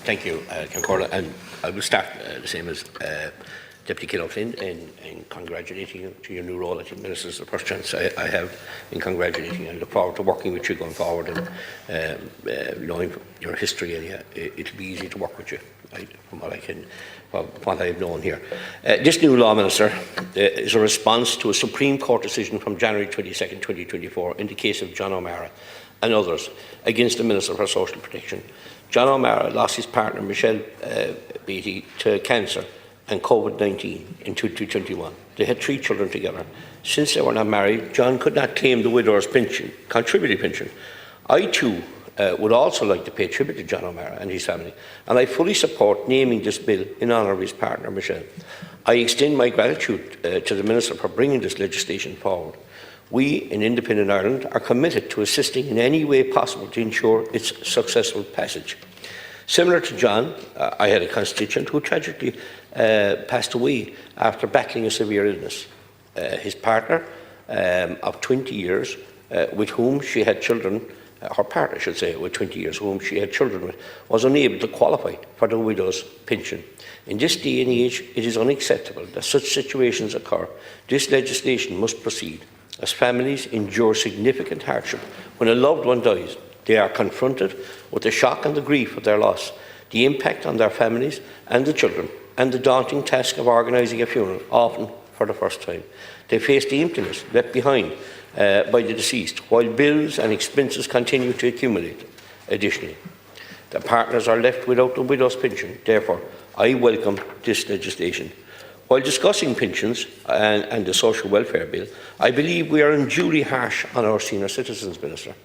Thank you, Concordia, and I will start the same as Deputy Kilo Flynn in congratulating you to your new role. I think Minister is the first chance I have in congratulating you. I look forward to working with you going forward, and knowing your history, and it'll be easy to work with you, from what I've known here. This new law, Minister, is a response to a Supreme Court decision from January 22nd, 2024 in the case of John O'Mara and others against the Minister for Social Protection. John O'Mara lost his partner Michelle Beattie to cancer and COVID-19 in 2021. They had 3 children together. Since they were not married, John could not claim the widower's pension, contributory pension. I too would also like to pay tribute to John O'Mara and his family, and I fully support naming this bill in honour of his partner Michelle. I extend my gratitude to the Minister for bringing this legislation forward. We in Independent Ireland are committed to assisting in any way possible to ensure its successful passage. Similar to John, I had a constituent who tragically passed away after battling a severe illness. His partner of 20 years, with whom she had children, her partner, I should say, with 20 years, whom she had children with, was unable to qualify for the widow's pension. In this day and age, it is unacceptable that such situations occur. This legislation must proceed. As families endure significant hardship when a loved one dies, they are confronted with the shock and the grief of their loss, the impact on their families and the children, and the daunting task of organising a funeral, often for the first time. They face the emptiness left behind by the deceased, while bills and expenses continue to accumulate. Additionally, the partners are left without the widow's pension. Therefore, I welcome this legislation. While discussing pensions and the social welfare bill, I believe we are unduly harsh on our senior citizens, Minister.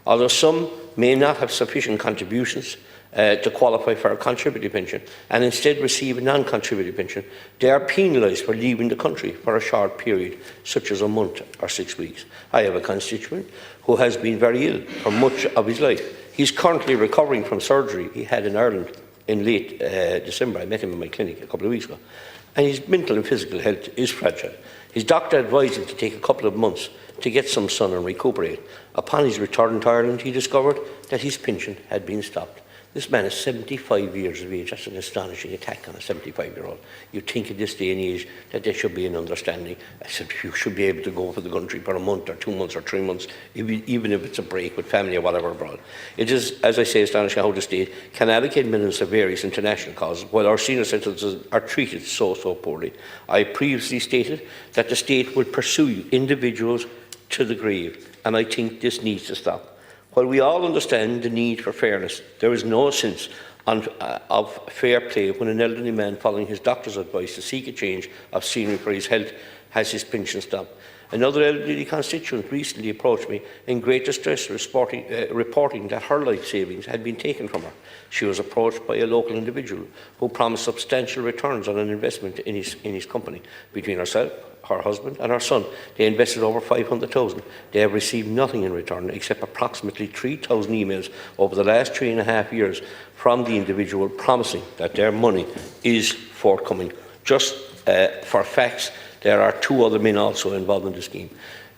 Although some may not have sufficient contributions to qualify for a contributory pension and instead receive a non-contributory pension, they are penalised for leaving the country for a short period, such as a month or 6 weeks. I have a constituent who has been very ill for much of his life. He is currently recovering from surgery he had in Ireland in late December. I met him in my clinic a couple of weeks ago. And his mental and physical health is fragile. His doctor advised him to take a couple of months to get some sun and recuperate. Upon his return to Ireland, he discovered that his pension had been stopped. This man is 75 years of age. That's an astonishing attack on a 75-year-old. You'd think in this day and age that there should be an understanding. I said you should be able to go for the country for a month or 2 months or 3 months, even if it's a break with family or whatever abroad. It is, as I say, astonishing how the state can allocate millions to various international causes while our senior citizens are treated so poorly. I previously stated that the state will pursue individuals to the grave, and I think this needs to stop. While we all understand the need for fairness, there is no sense of fair play when an elderly man, following his doctor's advice to seek a change of scenery for his health, has his pension stopped. Another elderly constituent recently approached me in great distress, reporting that her life savings had been taken from her. She was approached by a local individual who promised substantial returns on an investment in his company. Between herself, her husband and her son, they invested over $500,000. They have received nothing in return except approximately 3,000 emails over the last 3.5 years from the individual promising that their money is forthcoming. Just for facts, there are 2 other men also involved in the scheme.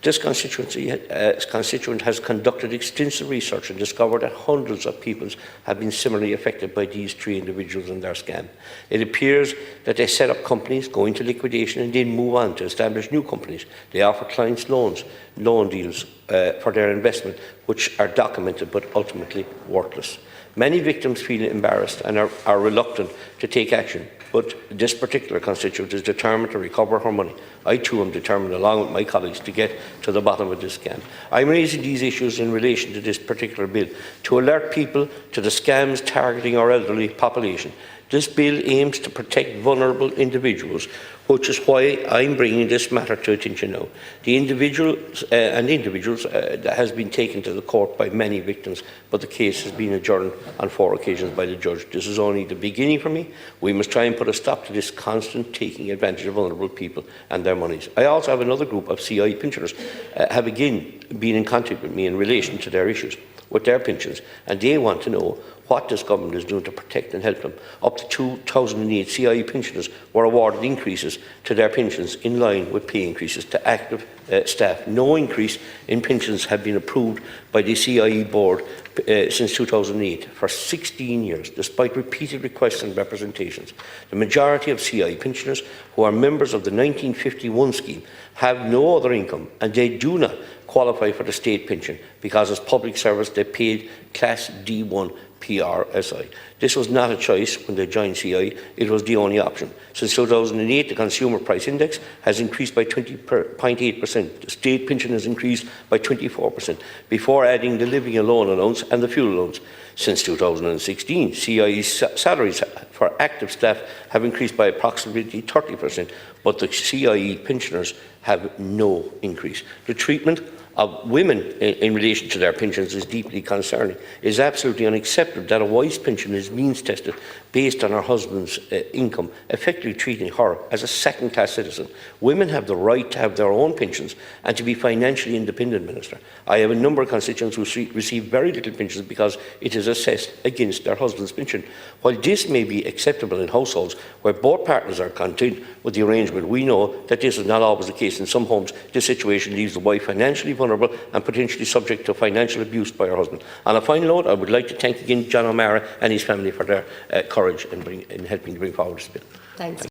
This constituent has conducted extensive research and discovered that hundreds of people have been similarly affected by these 3 individuals and their scam. It appears that they set up companies, go into liquidation and then move on to establish new companies. They offer clients loan deals for their investment, which are documented but ultimately worthless. Many victims feel embarrassed and are reluctant to take action, but this particular constituent is determined to recover her money. I too am determined, along with my colleagues, to get to the bottom of this scam. I am raising these issues in relation to this particular bill to alert people to the scams targeting our elderly population. This bill aims to protect vulnerable individuals, which is why I'm bringing this matter to attention now. The individuals that has been taken to the court by many victims, but the case has been adjourned on 4 occasions by the judge. This is only the beginning for me. We must try and put a stop to this constant taking advantage of vulnerable people and their monies. I also have another group of CI pensioners have again been in contact with me in relation to their issues with their pensions, and they want to know what this government is doing to protect and help them. Up to 2008 CIE pensioners were awarded increases to their pensions in line with pay increases to active staff. No increase in pensions have been approved by the CIE board since 2008, for 16 years, despite repeated requests and representations. The majority of CIE pensioners who are members of the 1951 scheme have no other income, and they do not qualify for the state pension because as public service they paid Class D1 PRSI. This was not a choice when they joined CIE, it was the only option. Since 2008, the Consumer Price Index has increased by 20.8%. The state pension has increased by 24%, before adding the living alone allowance and the fuel allowance. Since 2016, CIE's salaries for active staff have increased by approximately 30%, but the CIE pensioners have no increase. The treatment of women in relation to their pensions is deeply concerning. It is absolutely unacceptable that a wife's pension is means tested based on her husband's income, effectively treating her as a second-class citizen. Women have the right to have their own pensions and to be financially independent, Minister. I have a number of constituents who receive very little pensions because it is assessed against their husband's pension. While this may be acceptable in households where both partners are content with the arrangement, we know that this is not always the case. In some homes, this situation leaves the wife financially vulnerable and potentially subject to financial abuse by her husband. On a final note, I would like to thank again John O'Mara and his family for their courage in helping to bring forward this bill. Thanks.